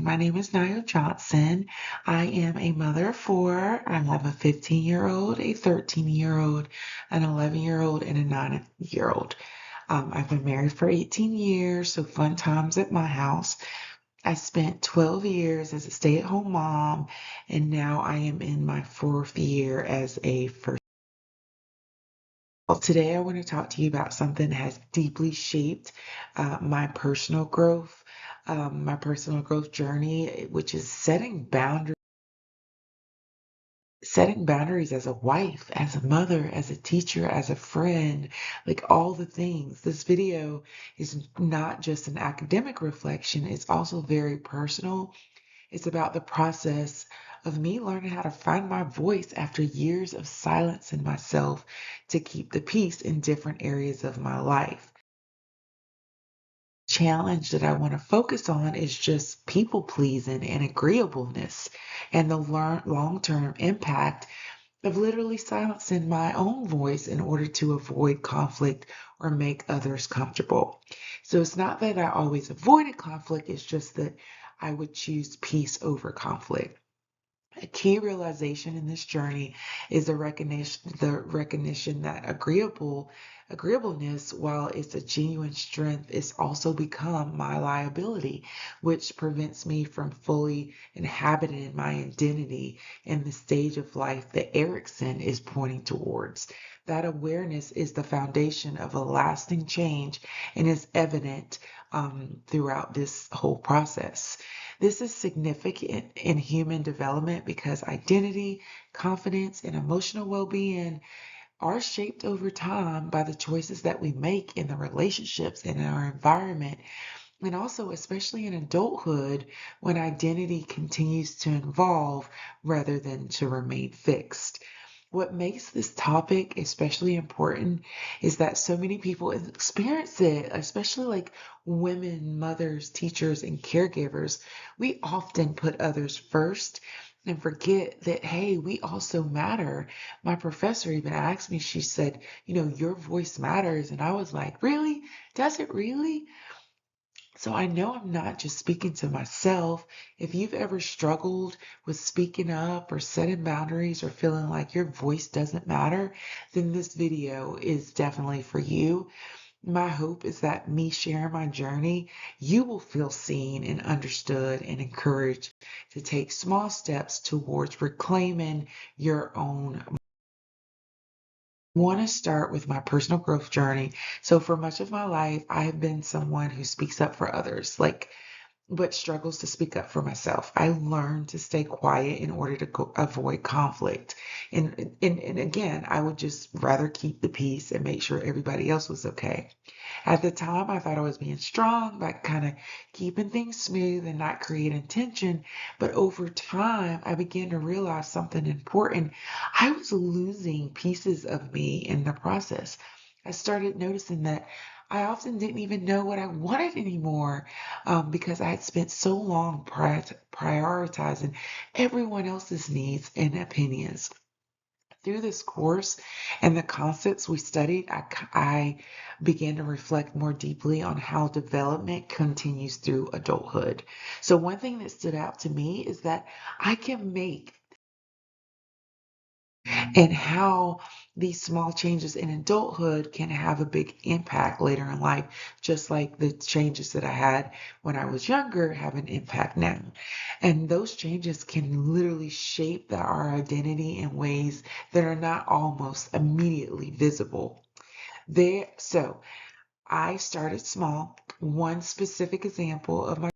My name is Naya Johnson. I am a mother of four. I have a 15-year-old, a 13-year-old, an 11-year-old, and a 9-year-old. I've been married for 18 years, so fun times at my house. I spent 12 years as a stay-at-home mom, and now I am in my fourth year as a first. Well, today I want to talk to you about something that has deeply shaped my personal growth journey, which is setting boundaries as a wife, as a mother, as a teacher, as a friend, like all the things. This video is not just an academic reflection, it's also very personal. It's about the process of me learning how to find my voice after years of silence in myself to keep the peace in different areas of my life. Challenge that I want to focus on is just people pleasing and agreeableness and the long-term impact of literally silencing my own voice in order to avoid conflict or make others comfortable. So it's not that I always avoided conflict, it's just that I would choose peace over conflict. A key realization in this journey is the recognition that agreeableness, while it's a genuine strength, is also become my liability, which prevents me from fully inhabiting my identity in the stage of life that Erickson is pointing towards. That awareness is the foundation of a lasting change and is evident throughout this whole process. This is significant in human development because identity, confidence, and emotional well being are shaped over time by the choices that we make in the relationships and in our environment. And also, especially in adulthood, when identity continues to evolve rather than to remain fixed. What makes this topic especially important is that so many people experience it, especially like women, mothers, teachers, and caregivers. We often put others first and forget that, hey, we also matter. My professor even asked me, she said, your voice matters. And I was like, really? Does it really? So I know I'm not just speaking to myself. If you've ever struggled with speaking up or setting boundaries or feeling like your voice doesn't matter, then this video is definitely for you. My hope is that me sharing my journey, you will feel seen and understood and encouraged to take small steps towards reclaiming your own. Want to start with my personal growth journey. So for much of my life, I have been someone who speaks up for others. But struggles to speak up for myself. I learned to stay quiet in order to avoid conflict. And again, I would just rather keep the peace and make sure everybody else was okay. At the time, I thought I was being strong by kind of keeping things smooth and not creating tension. But over time, I began to realize something important. I was losing pieces of me in the process. I started noticing that I often didn't even know what I wanted anymore because I had spent so long prioritizing everyone else's needs and opinions. Through this course and the concepts we studied, I began to reflect more deeply on how development continues through adulthood. So, one thing that stood out to me is that I can make and how these small changes in adulthood can have a big impact later in life, just like the changes that I had when I was younger have an impact now. And those changes can literally shape our identity in ways that are not almost immediately visible. So I started small. One specific example of my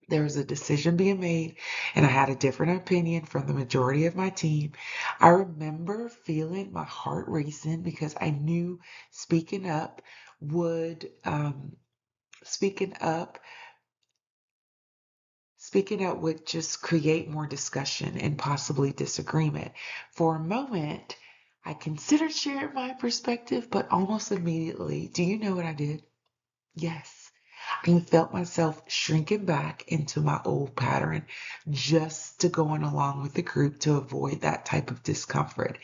there was a decision being made, and I had a different opinion from the majority of my team. I remember feeling my heart racing because I knew speaking up would, speaking up, speaking up would just create more discussion and possibly disagreement. For a moment, I considered sharing my perspective, but almost immediately, do you know what I did? Yes. I felt myself shrinking back into my old pattern just to go on along with the group to avoid that type of discomfort.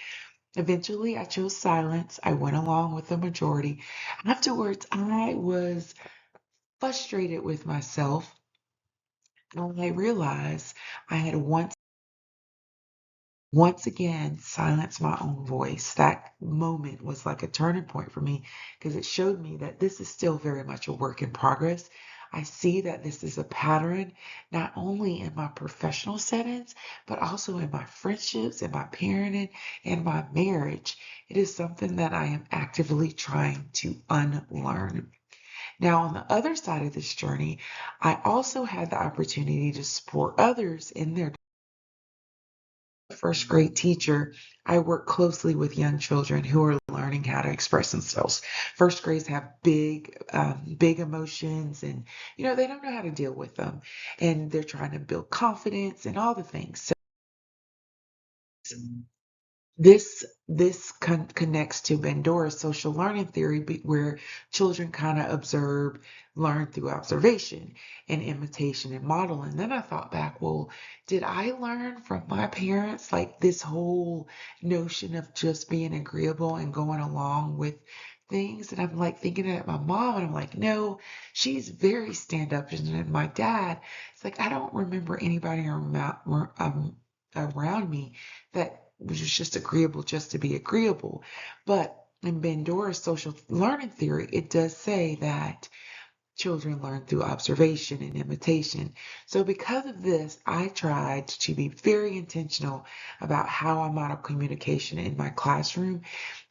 Eventually, I chose silence. I went along with the majority. Afterwards, I was frustrated with myself when I realized I had once again silenced my own voice. That moment was like a turning point for me because it showed me that this is still very much a work in progress. I see that this is a pattern, not only in my professional settings, but also in my friendships, in my parenting, and my marriage. It is something that I am actively trying to unlearn. Now, on the other side of this journey, I also had the opportunity to support others in their first grade teacher. I work closely with young children who are learning how to express themselves. First grades have big emotions, and they don't know how to deal with them, and they're trying to build confidence and all the things. So this connects to Bandura's social learning theory, where children kind of learn through observation and imitation and model. And then I thought back, well, did I learn from my parents like this whole notion of just being agreeable and going along with things? And I'm like thinking at my mom, and I'm like, no, she's very stand up. And then my dad, it's like I don't remember anybody around me that was just agreeable just to be agreeable. But in Bandura's social learning theory, it does say that children learn through observation and imitation. So because of this, I tried to be very intentional about how I model communication in my classroom.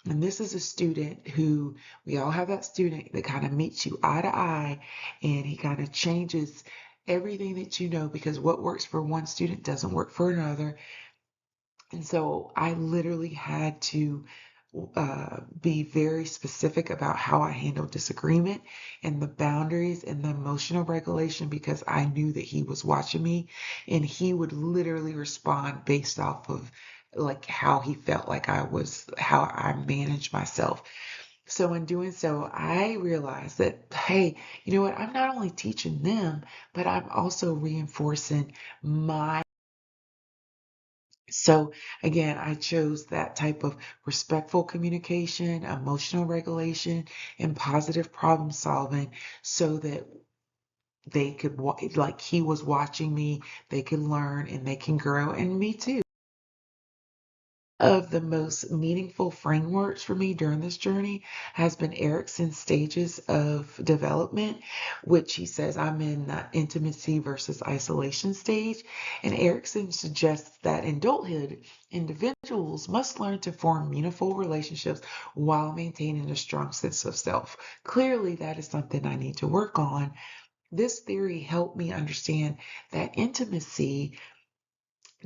And this is a student who, we all have that student that kind of meets you eye to eye, and he kind of changes everything that you know, because what works for one student doesn't work for another. And so I literally had to be very specific about how I handled disagreement and the boundaries and the emotional regulation, because I knew that he was watching me, and he would literally respond based off of like how he felt like how I managed myself. So in doing so, I realized that, hey, you know what? I'm not only teaching them, but I'm also reinforcing my. So again, I chose that type of respectful communication, emotional regulation, and positive problem solving, so that they could, like he was watching me, they can learn and they can grow, and me too. Of the most meaningful frameworks for me during this journey has been Erickson's stages of development, which he says I'm in the intimacy versus isolation stage. And Erickson suggests that in adulthood, individuals must learn to form meaningful relationships while maintaining a strong sense of self. Clearly, that is something I need to work on. This theory helped me understand that intimacy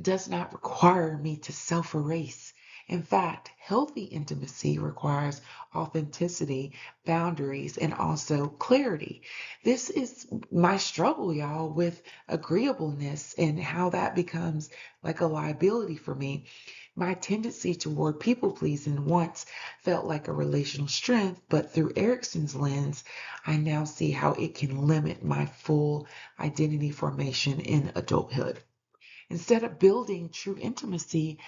does not require me to self erase. In fact, healthy intimacy requires authenticity, boundaries, and also clarity. This is my struggle, y'all, with agreeableness and how that becomes like a liability for me. My tendency toward people pleasing once felt like a relational strength, but through Erickson's lens, I now see how it can limit my full identity formation in adulthood. Instead of building true intimacy,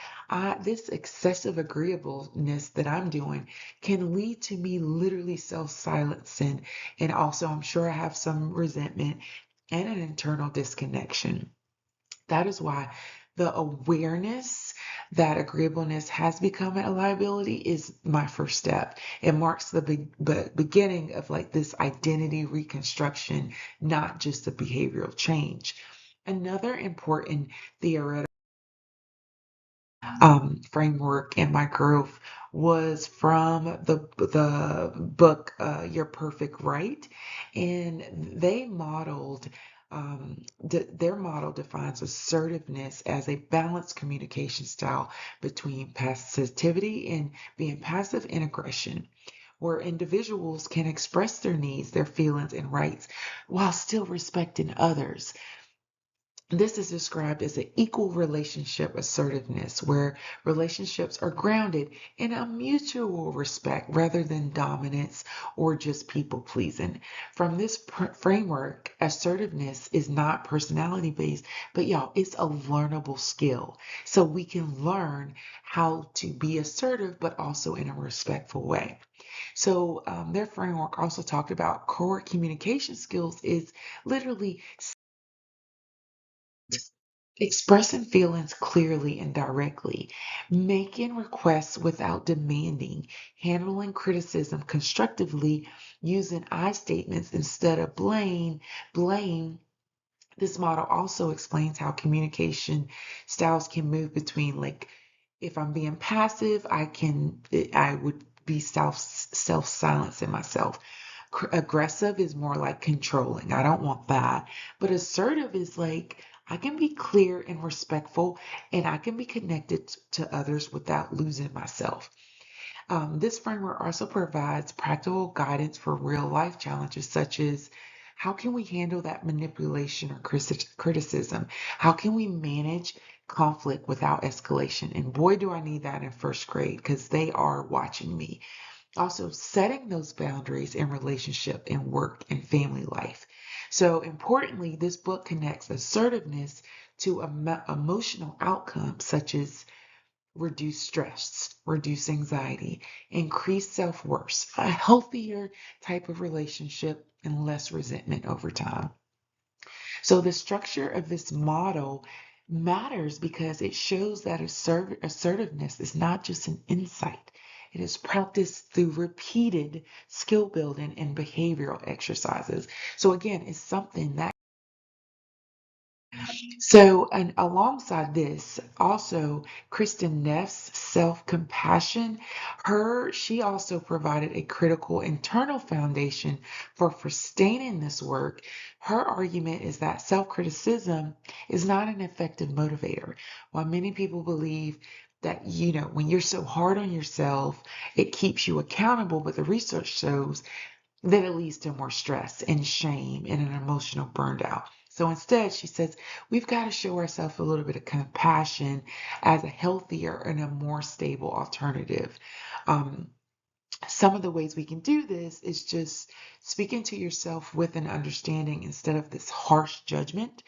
this excessive agreeableness that I'm doing can lead to me literally self-silencing. And also, I'm sure I have some resentment and an internal disconnection. That is why the awareness that agreeableness has become a liability is my first step. It marks the beginning of like this identity reconstruction, not just a behavioral change. Another important theoretical framework in my growth was from the book Your Perfect Right, and they modeled their model defines assertiveness as a balanced communication style between passivity and being passive and aggression, where individuals can express their needs, their feelings, and rights while still respecting others. This is described as an equal relationship assertiveness, where relationships are grounded in a mutual respect rather than dominance or just people pleasing. From this framework, assertiveness is not personality based, but y'all, it's a learnable skill. So we can learn how to be assertive, but also in a respectful way. So their framework also talked about core communication skills is literally expressing feelings clearly and directly, making requests without demanding, handling criticism constructively, using I statements instead of blame. This model also explains how communication styles can move between, like, if I'm being passive, I would be self silencing myself. Aggressive is more like controlling. I don't want that. But assertive is like I can be clear and respectful, and I can be connected to others without losing myself. This framework also provides practical guidance for real life challenges, such as how can we handle that manipulation or criticism? How can we manage conflict without escalation? And boy, do I need that in first grade because they are watching me. Also, setting those boundaries in relationship and work and family life. So, importantly, this book connects assertiveness to emotional outcomes such as reduce stress, reduce anxiety, increase self worth, a healthier type of relationship, and less resentment over time. So, the structure of this model matters because it shows that assertiveness is not just an insight. It is practiced through repeated skill building and behavioral exercises. So, again, it's something that and alongside this, also Kristen Neff's self-compassion, she also provided a critical internal foundation for sustaining this work. Her argument is that self-criticism is not an effective motivator. While many people believe that, when you're so hard on yourself, it keeps you accountable, but the research shows then it leads to more stress and shame and an emotional burnout. So instead, she says, we've got to show ourselves a little bit of compassion as a healthier and a more stable alternative. Um, some of the ways we can do this is just speaking to yourself with an understanding instead of this harsh judgment,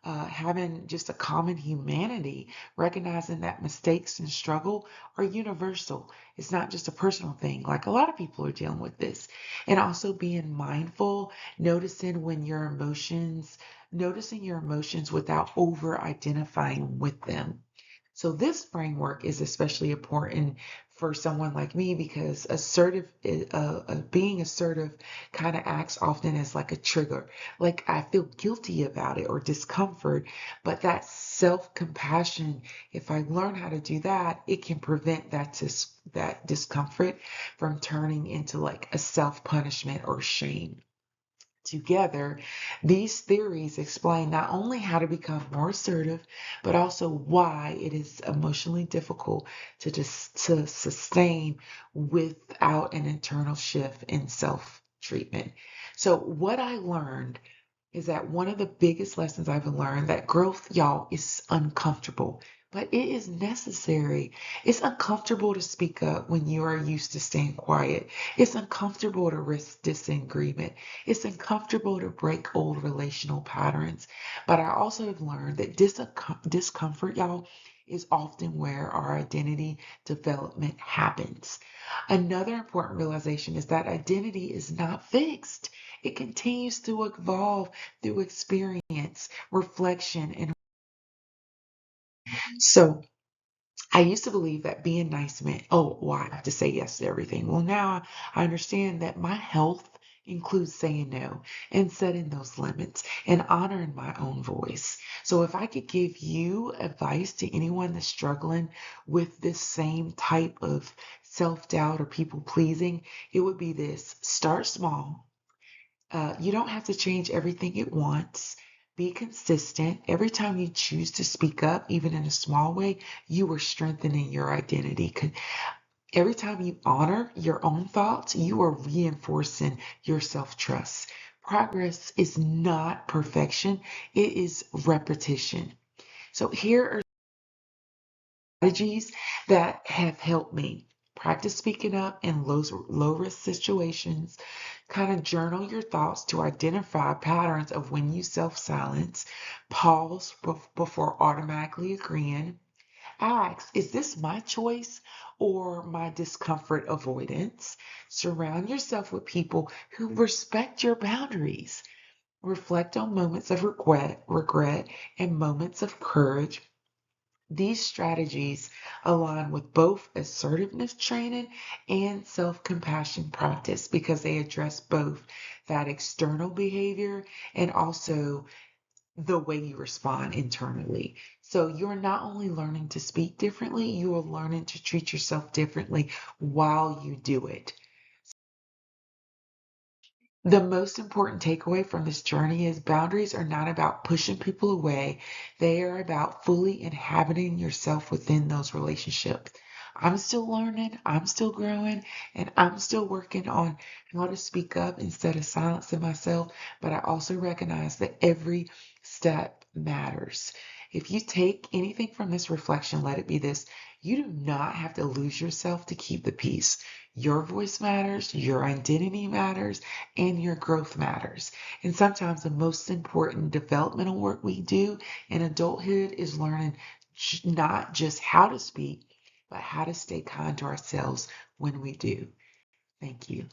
having just a common humanity, recognizing that mistakes and struggle are universal. It's not just a personal thing. Like a lot of people are dealing with this. And also being mindful, noticing your emotions without over identifying with them. So this framework is especially important for someone like me because being assertive kind of acts often as like a trigger. Like I feel guilty about it or discomfort, but that self-compassion, if I learn how to do that, it can prevent that discomfort from turning into like a self-punishment or shame. Together, these theories explain not only how to become more assertive, but also why it is emotionally difficult to sustain without an internal shift in self-treatment. So what I learned is that one of the biggest lessons I've learned that growth, y'all, is uncomfortable, but it is necessary. It's uncomfortable to speak up when you are used to staying quiet. It's uncomfortable to risk disagreement. It's uncomfortable to break old relational patterns. But I also have learned that discomfort, y'all, is often where our identity development happens. Another important realization is that identity is not fixed. It continues to evolve through experience, reflection, and so I used to believe that being nice meant, oh, well, I have to say yes to everything. Well, now I understand that my health includes saying no and setting those limits and honoring my own voice. So if I could give you advice to anyone that's struggling with this same type of self-doubt or people pleasing, it would be this: start small. You don't have to change everything at once. Be consistent. Every time you choose to speak up, even in a small way, you are strengthening your identity. Every time you honor your own thoughts, you are reinforcing your self trust. Progress is not perfection, it is repetition. So here are strategies that have helped me. Practice speaking up in low risk situations. Kind of journal your thoughts to identify patterns of when you self silence. Pause before automatically agreeing. Ask, is this my choice or my discomfort avoidance? Surround yourself with people who respect your boundaries. Reflect on moments of regret and moments of courage. These strategies align with both assertiveness training and self compassion practice because they address both that external behavior and also the way you respond internally. So you're not only learning to speak differently, you are learning to treat yourself differently while you do it. The most important takeaway from this journey is boundaries are not about pushing people away. They are about fully inhabiting yourself within those relationships. I'm still learning, I'm still growing, and I'm still working on how to speak up instead of silencing myself. But I also recognize that every step matters. If you take anything from this reflection, let it be this: you do not have to lose yourself to keep the peace. Your voice matters, your identity matters, and your growth matters. And sometimes the most important developmental work we do in adulthood is learning not just how to speak, but how to stay kind to ourselves when we do. Thank you.